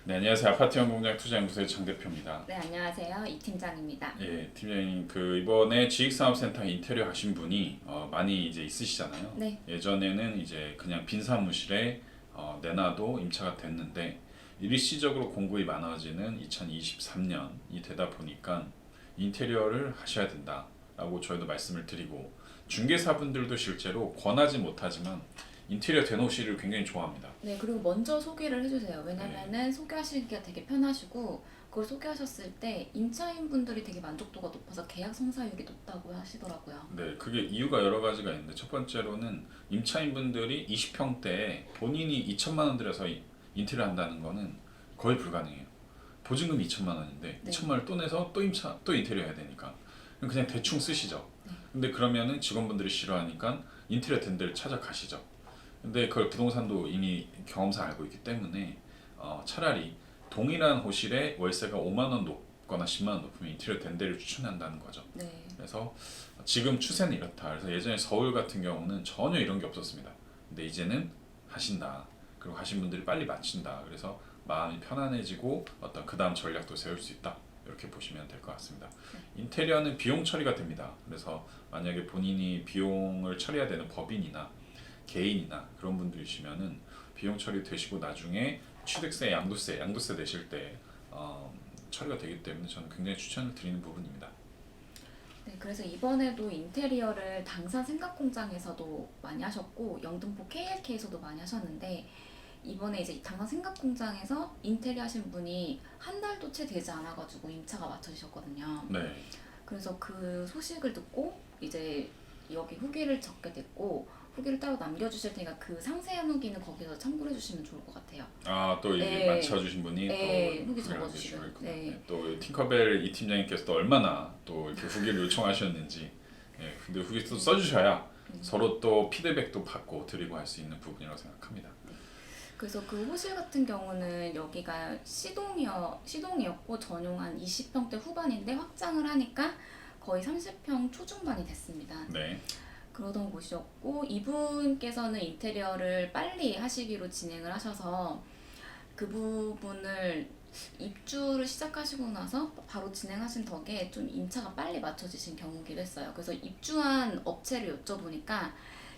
네, 안녕하세요. 아파트연공장 투자연구소의 장 대표입니다. 네, 안녕하세요. 이 팀장입니다. 예, 팀장님 이번에 지익사업센터 인테리어 하신 분이 많이 이제 있으시잖아요. 네. 예전에는 이제 그냥 빈 사무실에 내놔도 임차가 됐는데 일시적으로 공급이 많아지는 2023년이 되다 보니까 인테리어를 하셔야 된다라고 저희도 말씀을 드리고 중개사분들도 실제로 권하지 못하지만 인테리어 대놓으시를 굉장히 좋아합니다. 네, 그리고 먼저 소개를 해주세요. 왜냐면은 소개하시기가 되게 편하시고, 그걸 소개하셨을 때 임차인분들이 되게 만족도가 높아서 계약 성사율이 높다고 하시더라고요. 네, 그게 이유가 여러 가지가 있는데 첫 번째로는 임차인분들이 20평대에 본인이 2천만 원 들여서 인테리어 한다는 거는 거의 불가능해요. 보증금이 2천만 원인데 네. 2천만 원을 또 내서 또 인테리어 해야 되니까 그냥 대충 쓰시죠. 근데 그러면은 직원분들이 싫어하니까 인테리어 된 데를 찾아가시죠. 근데 그걸 부동산도 이미 경험상 알고 있기 때문에 차라리 동일한 호실에 월세가 5만 원 높거나 10만 원 높으면 인테리어 된 데를 추천한다는 거죠. 네. 그래서 지금 추세는 이렇다. 그래서 예전에 서울 같은 경우는 전혀 이런 게 없었습니다. 근데 이제는 하신다. 그리고 하신 분들이 빨리 마친다. 그래서 마음이 편안해지고 어떤 그 다음 전략도 세울 수 있다. 이렇게 보시면 될 것 같습니다. 인테리어는 비용 처리가 됩니다. 그래서 만약에 본인이 비용을 처리해야 되는 법인이나 개인이나 그런 분들이시면은 비용 처리 되시고 나중에 취득세, 양도세 내실 때 처리가 되기 때문에 저는 굉장히 추천을 드리는 부분입니다. 네, 그래서 이번에도 인테리어를 당산 생각공장에서도 많이 하셨고, 영등포 KLK에서도 많이 하셨는데, 이번에 이제 당산 생각공장에서 인테리어 하신 분이 한 달도 채 되지 않아가지고 임차가 맞춰지셨거든요. 네. 그래서 그 소식을 듣고 이제 여기 후기를 적게 됐고, 후기를 따로 남겨주실 테니까 그 상세한 후기는 거기서 참고해 주시면 좋을 것 같아요. 또 이게 네. 맞춰주신 분이 네, 또 후기 후기를 적어주시면. 남겨주시고 네. 있구나. 또 팅커벨 이 팀장님께서 또 얼마나 또 이렇게 후기를 요청하셨는지. 근데 후기 또 써주셔야 서로 또 피드백도 받고 드리고 할 수 있는 부분이라고 생각합니다. 그래서 그 호실 같은 경우는 여기가 시동이었고 전용 한 20평대 후반인데 확장을 하니까 거의 30평 초중반이 됐습니다. 네. 그러던 곳이었고, 이분께서는 인테리어를 빨리 하시기로 진행을 하셔서 그 부분을 입주를 시작하시고 나서 바로 진행하신 덕에 좀 임차가 빨리 맞춰지신 경우기도 했어요. 그래서 입주한 업체를 여쭤보니까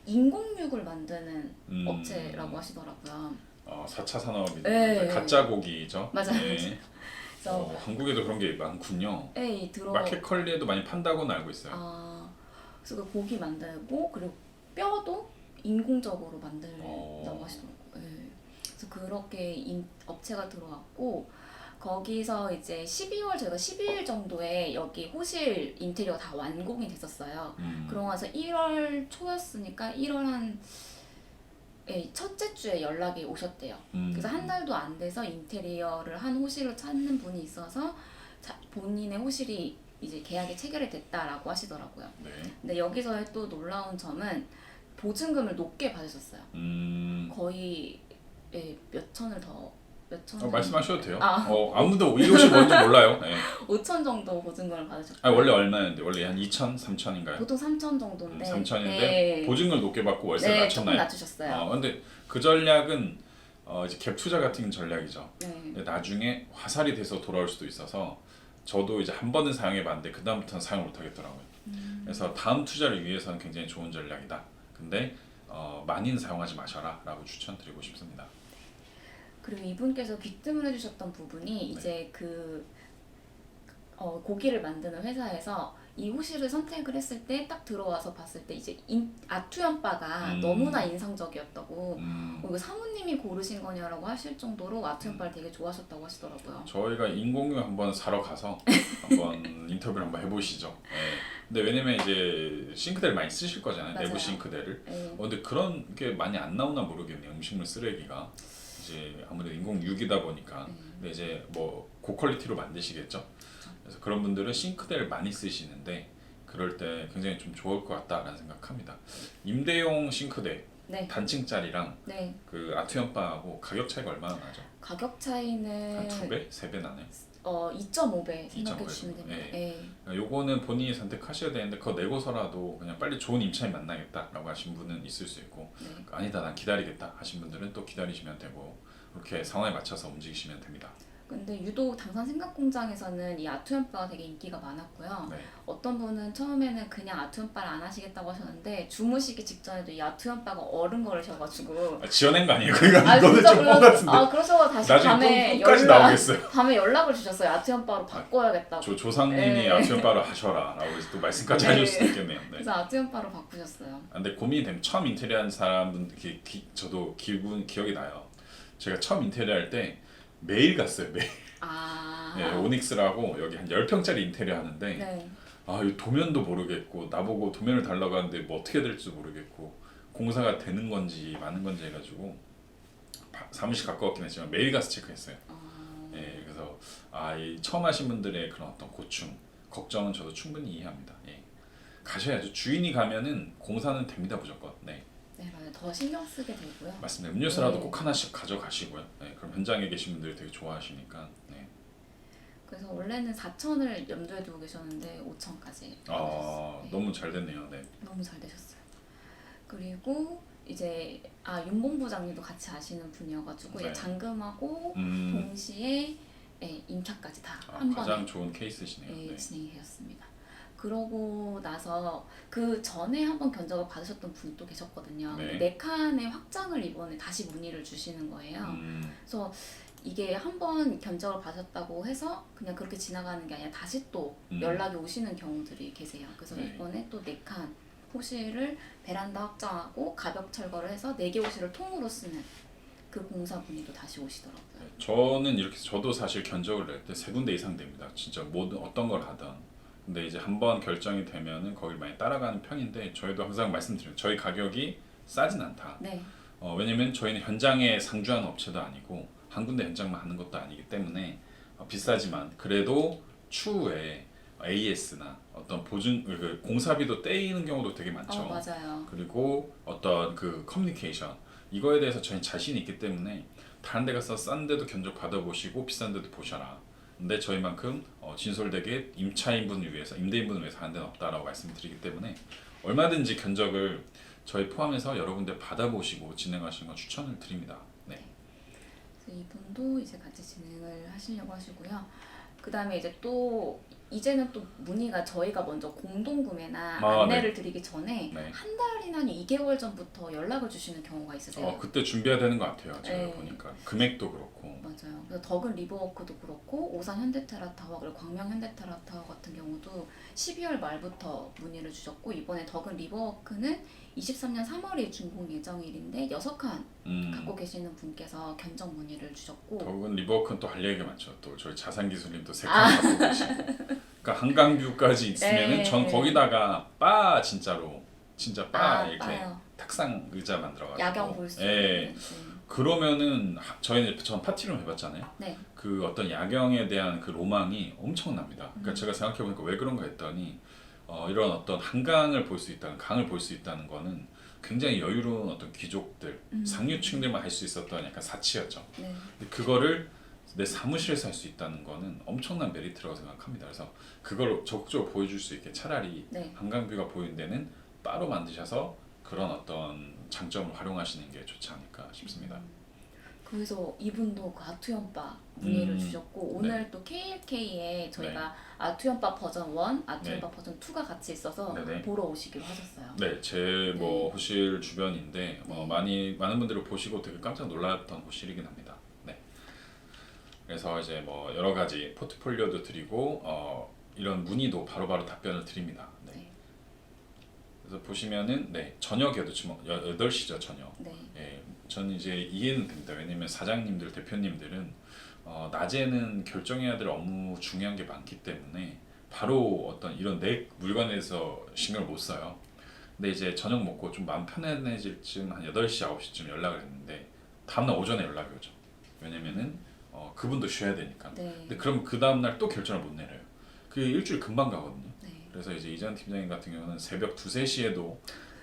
인공육을 만드는 업체라고 하시더라고요. 4차 산업이죠. 네. 가짜 고기죠. 맞아요. 네. 그래서 한국에도 그런 게 많군요. 마켓컬리에도 많이 판다고는 알고 있어요. 그래서 그 고기 만들고, 그리고 뼈도 인공적으로 만들다고 하시더라고요. 네. 그래서 그렇게 업체가 들어왔고, 거기서 이제 저희가 12일 정도에 여기 호실 인테리어 다 완공이 됐었어요. 그러고 나서 1월 초였으니까 1월 첫째 주에 연락이 오셨대요. 그래서 한 달도 안 돼서 인테리어를 한 호실을 찾는 분이 있어서 본인의 호실이 이제 계약이 체결이 됐다라고 하시더라고요. 네. 근데 여기서의 또 놀라운 점은 보증금을 높게 받으셨어요. 거의 몇 천 말씀하셔도 돼요. 아무도 이 옷이 뭔지 몰라요. 네. 5천 정도 보증금을 받으셨고, 원래 얼마였는데? 원래 한 2천, 3천인가요? 보통 3천 정도인데 3천인데 보증금을 높게 받고 월세를 조금 낮췄나요? 낮추셨어요. 근데 그 전략은 이제 갭 투자 같은 전략이죠. 네. 근데 나중에 화살이 돼서 돌아올 수도 있어서 저도 이제 한 번은 사용해봤는데 그 다음부터는 사용 못하겠더라고요. 그래서 다음 투자를 위해서는 굉장히 좋은 전략이다. 근데 많이는 사용하지 마셔라라고 추천드리고 싶습니다. 그리고 이분께서 귀뜸을 해주셨던 부분이 이제 고기를 만드는 회사에서 이 호실을 선택을 했을 때 딱 들어와서 봤을 때 이제 아투연바가 너무나 인상적이었다고, 이거 사모님이 고르신 거냐라고 하실 정도로 아투연바를 되게 좋아하셨다고 하시더라고요. 저희가 인공육 한번 사러 가서 한번 인터뷰를 한번 해보시죠. 근데 왜냐면 이제 싱크대를 많이 쓰실 거잖아요. 맞아요. 내부 싱크대를. 네. 근데 그런 게 많이 안 나오나 모르겠네요. 음식물 쓰레기가. 이제 아무래도 인공육이다 보니까. 근데 이제 뭐 고퀄리티로 만드시겠죠. 그래서 그런 분들은 싱크대를 많이 쓰시는데 그럴 때 굉장히 좀 좋을 것 같다라는 생각합니다. 임대용 싱크대 네. 단층짜리랑 네. 그 아투연바하고 가격 차이가 얼마나 나죠? 가격 차이는 한 2배? 3배 나네? 2.5배 생각해 주시면 2.5배. 됩니다. 네. 요거는 본인이 선택하셔야 되는데 그거 내고서라도 그냥 빨리 좋은 임차인 만나겠다라고 하신 분은 있을 수 있고, 네. 아니다 난 기다리겠다 하신 분들은 또 기다리시면 되고, 그렇게 상황에 맞춰서 움직이시면 됩니다. 근데 유독 당산 생각공장에서는 이 아트 연바가 되게 인기가 많았고요. 네. 어떤 분은 처음에는 그냥 아트 연바를 안 하시겠다고 하셨는데 주무시기 직전에도 이 아트 연바가 어른거리셔가지고 지어낸 거 아니에요? 그러니까 아 이거는 진짜 좀 뻔같은데. 그러셔서 다시 나중에 밤에 꿈까지 나오겠어요. 밤에 연락을 주셨어요. 아트 연바로 바꿔야겠다고. 조상님이 네. 아트연바로 하셔라라고 해서 또 말씀까지 네. 하실 수도 있겠네요. 네. 그래서 아트 연바로 바꾸셨어요. 근데 고민이 되면 처음 인테리어 한 사람분 저도 기억이 나요. 제가 처음 인테리어 할 때 매일 갔어요. 매일. 네, 오닉스라고 여기 한 10평짜리 인테리어 하는데 네. 이 도면도 모르겠고 나보고 도면을 달라고 하는데 뭐 어떻게 될지도 모르겠고 공사가 되는 건지 마는 건지 해가지고 사무실 가까웠긴 했지만 매일 가서 체크했어요. 예, 그래서 이 처음 하신 분들의 그런 어떤 고충, 걱정은 저도 충분히 이해합니다. 예. 가셔야죠. 주인이 가면은 공사는 됩니다 무조건. 네. 네 맞아요. 더 신경 쓰게 되고요. 맞습니다. 음료수라도 네. 꼭 하나씩 가져가시고요. 네, 그럼 현장에 계신 분들이 되게 좋아하시니까. 네. 그래서 원래는 4천을 염두에 두고 계셨는데 5천까지 받으셨어요. 네. 너무 잘 됐네요. 네. 너무 잘 되셨어요. 그리고 이제 윤본부장님도 같이 아시는 분이어가지고 네. 이제 잔금하고 동시에 임차까지 다 한 번에 가장 좋은 케이스시네요. 네. 진행이 되었습니다. 그러고 나서 그 전에 한번 견적을 받으셨던 분이 또 계셨거든요. 네. 네 칸의 확장을 이번에 다시 문의를 주시는 거예요. 그래서 이게 한번 견적을 받았다고 해서 그냥 그렇게 지나가는 게 아니라 다시 또 연락이 오시는 경우들이 계세요. 그래서 네. 이번에 또 4칸 호실을 베란다 확장하고 가벽 철거를 해서 4개 호실을 통으로 쓰는 그 공사 분이 또 다시 오시더라고요. 저는 이렇게 저도 사실 견적을 낼 때 3군데 이상 됩니다. 진짜 모든 어떤 걸 하든. 근데 이제 한번 결정이 되면은 거기를 많이 따라가는 편인데 저희도 항상 말씀드려요. 저희 가격이 싸진 않다. 네. 왜냐면 저희는 현장에 상주하는 업체도 아니고 한 군데 현장만 하는 것도 아니기 때문에 비싸지만 그래도 추후에 AS나 어떤 보증 그 공사비도 떼이는 경우도 되게 많죠. 맞아요. 그리고 어떤 그 커뮤니케이션 이거에 대해서 저희는 자신이 있기 때문에 다른 데 가서 싼 데도 견적 받아보시고 비싼 데도 보셔라. 근데 저희만큼 진솔되게 임차인분을 위해서 임대인분을 위해서 하는 데는 없다라고 말씀드리기 때문에 얼마든지 견적을 저희 포함해서 여러 군데 받아보시고 진행하시는 건 추천을 드립니다. 네. 그래서 이분도 이제 같이 진행을 하시려고 하시고요. 그 다음에 이제는 또 문의가 저희가 먼저 공동구매나 안내를 드리기 전에 네. 한 달이나 2개월 전부터 연락을 주시는 경우가 있으세요. 그때 준비해야 되는 것 같아요. 제가 네. 보니까 금액도 그렇고. 맞아요. 그래서 덕은 리버워크도 그렇고 오산 현대테라타워 그리고 광명 현대테라타워 같은 경우도 12월 말부터 문의를 주셨고 이번에 덕은 리버워크는 23년 3월이 준공 예정일인데 6칸 갖고 계시는 분께서 견적 문의를 주셨고 더욱은 리버워크는 또 할 얘기가 많죠. 또 저희 자산 기술님도 3칸 갖고 계시고. 그러니까 한강뷰까지 있으면은 네. 전 거기다가 바 진짜로 진짜 바 이렇게 빠요. 탁상 의자 만들어가지고 야경 볼 수 예. 있는. 그러면은 전 파티룸 해봤잖아요. 네. 그 어떤 야경에 대한 그 로망이 엄청납니다. 그러니까 제가 생각해 보니까 왜 그런가 했더니 이런 어떤 한강을 볼 수 있다는 강을 볼 수 있다는 거는 굉장히 여유로운 어떤 귀족들 상류층들만 할 수 있었던 약간 사치였죠. 네. 근데 그거를 내 사무실에서 할 수 있다는 거는 엄청난 메리트라고 생각합니다. 그래서 그걸 적극적으로 보여줄 수 있게 차라리 네. 한강뷰가 보이는 데는 바로 만드셔서 그런 어떤 장점을 활용하시는 게 좋지 않을까 싶습니다. 그래서 이분도 그 아트연바 문의를 주셨고 오늘 또 KLK에 저희가 아트연바 버전 1, 아트연바 버전 2가 같이 있어서 네네. 보러 오시기로 하셨어요. 네, 제 호실 주변인데 많은 분들이 보시고 되게 깜짝 놀랐던 호실이긴 합니다. 네. 그래서 이제 여러 가지 포트폴리오도 드리고 이런 문의도 바로바로 답변을 드립니다. 네. 네. 그래서 보시면은 저녁에도 지금 8시죠, 저녁. 네. 예, 저는 이제 이해는 됩니다. 왜냐면 사장님들, 대표님들은 낮에는 결정해야 될 업무 중요한 게 많기 때문에 바로 어떤 이런 내 물건에 대해서 신경을 못 써요. 근데 이제 저녁 먹고 좀 마음 편안해질 쯤 한 8시, 9시쯤 연락을 했는데 다음날 오전에 연락이 오죠. 왜냐면은 그분도 쉬어야 되니까. 네. 근데 그럼 그 다음날 또 결정을 못 내려요. 그게 일주일 금방 가거든요. 네. 그래서 이제 이전 팀장님 같은 경우는 새벽 2, 3시에도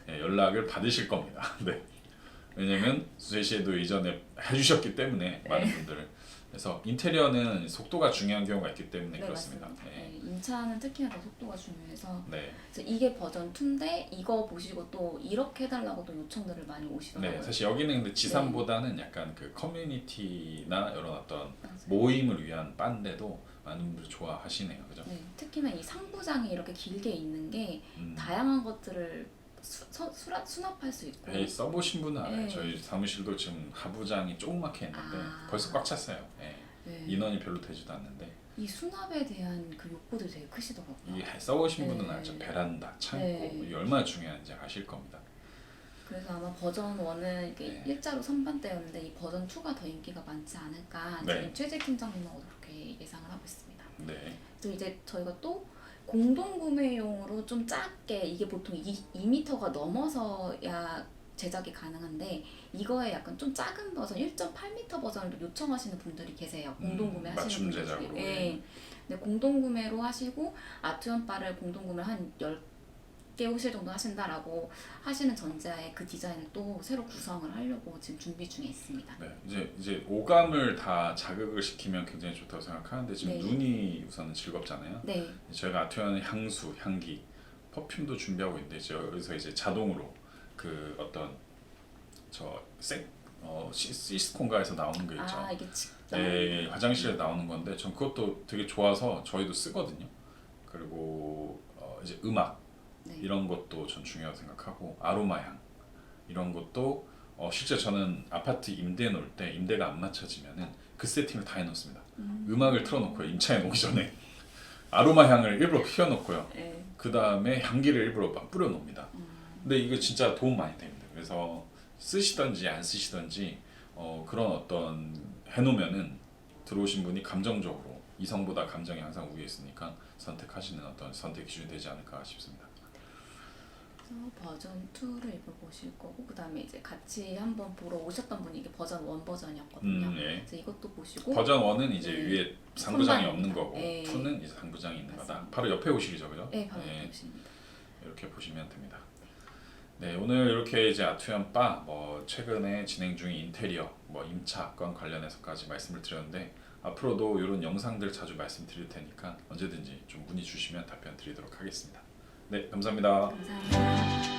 연락을 받으실 겁니다. 네. 왜냐면 2, 3시에도 이전에 해주셨기 때문에 많은 분들을 그래서 인테리어는 속도가 중요한 경우가 있기 때문에 네, 그렇습니다. 맞습니다. 네. 네, 임차는 특히나 더 속도가 중요해서 네. 그래서 이게 버전 2인데 이거 보시고 또 이렇게 해달라고 또 요청들을 많이 오시더라고요. 네, 사실 여기는 근데 지산보다는 약간 그 커뮤니티나 이런 어떤 맞아요. 모임을 위한 바인데도 많은 분들이 좋아하시네요, 그죠? 네, 특히나 이 상부장이 이렇게 길게 있는 게 음. 다양한 것들을 수납할 수 있고 네, 써보신 분은 알아요. 네. 저희 사무실도 지금 하부장이 조그맣게 했는데 아. 벌써 꽉 찼어요. 네. 네. 인원이 별로 되지도 않는데 이 수납에 대한 그 욕구들이 되게 크시더라고요. 이 써보신 분은 네. 알죠. 베란다, 창고 네. 이게 얼마나 중요한지 아실 겁니다. 그래서 아마 버전 1은 이게 네. 일자로 선반대였는데 이 버전 2가 더 인기가 많지 않을까 네. 지금 최재 팀장님은 그렇게 예상을 하고 있습니다. 네. 그래서 이제 저희가 또 공동 구매용으로 좀 작게 이게 보통 2m가 넘어서야 제작이 가능한데 이거에 약간 좀 작은 버전 1.8m 버전을 요청하시는 분들이 계세요. 공동 구매 맞춤 하시는 분들 제작으로, 중에. 네. 예. 근데 공동 구매로 하시고 아트원 바를 공동 구매 한 10개 호실 정도 하신다라고 하시는 전제하에 그 디자인을 또 새로 구성을 하려고 지금 준비 중에 있습니다. 네, 이제 오감을 다 자극을 시키면 굉장히 좋다고 생각하는데 지금 네. 눈이 우선은 즐겁잖아요. 네. 저희가 아트원 향수, 향기, 퍼퓸도 준비하고 있는데 이제 여기서 이제 자동으로 그 어떤 시스콘가에서 나오는 거 있죠. 아 이게 직접 네, 화장실에 나오는 건데 전 그것도 되게 좋아서 저희도 쓰거든요. 그리고 이제 음악 네. 이런 것도 전 중요하다고 생각하고 아로마 향 이런 것도 실제 저는 아파트 임대 놓을 때 임대가 안 맞춰지면은 그 세팅을 다 해놓습니다. 음악을 틀어놓고요. 임차인 오기 전에 아로마 향을 일부러 피워놓고요. 네. 그 다음에 향기를 일부러 막 뿌려놓습니다. 근데 이거 진짜 도움 많이 됩니다. 그래서 쓰시던지 안 쓰시던지 그런 어떤 해놓으면은 들어오신 분이 감정적으로 이성보다 감정이 항상 위에 있으니까 선택하시는 어떤 선택 기준이 되지 않을까 싶습니다. 그래서 버전 2를 입어보실 거고 그 다음에 이제 같이 한번 보러 오셨던 분이 이게 버전 1 버전이었거든요. 예. 그래서 이것도 보시고 버전 1은 이제 네. 위에 상부장이 선반입니다. 없는 거고 네. 2는 이제 상부장이 있는 거다. 맞습니다. 바로 옆에 오실이죠, 그죠? 네, 바로 네, 보십니다. 이렇게 보시면 됩니다. 네, 오늘 이렇게 이제 아트원 바 최근에 진행 중인 인테리어 임차 건 관련해서까지 말씀을 드렸는데 앞으로도 이런 영상들 자주 말씀드릴 테니까 언제든지 좀 문의 주시면 답변 드리도록 하겠습니다. 네, 감사합니다. 감사합니다.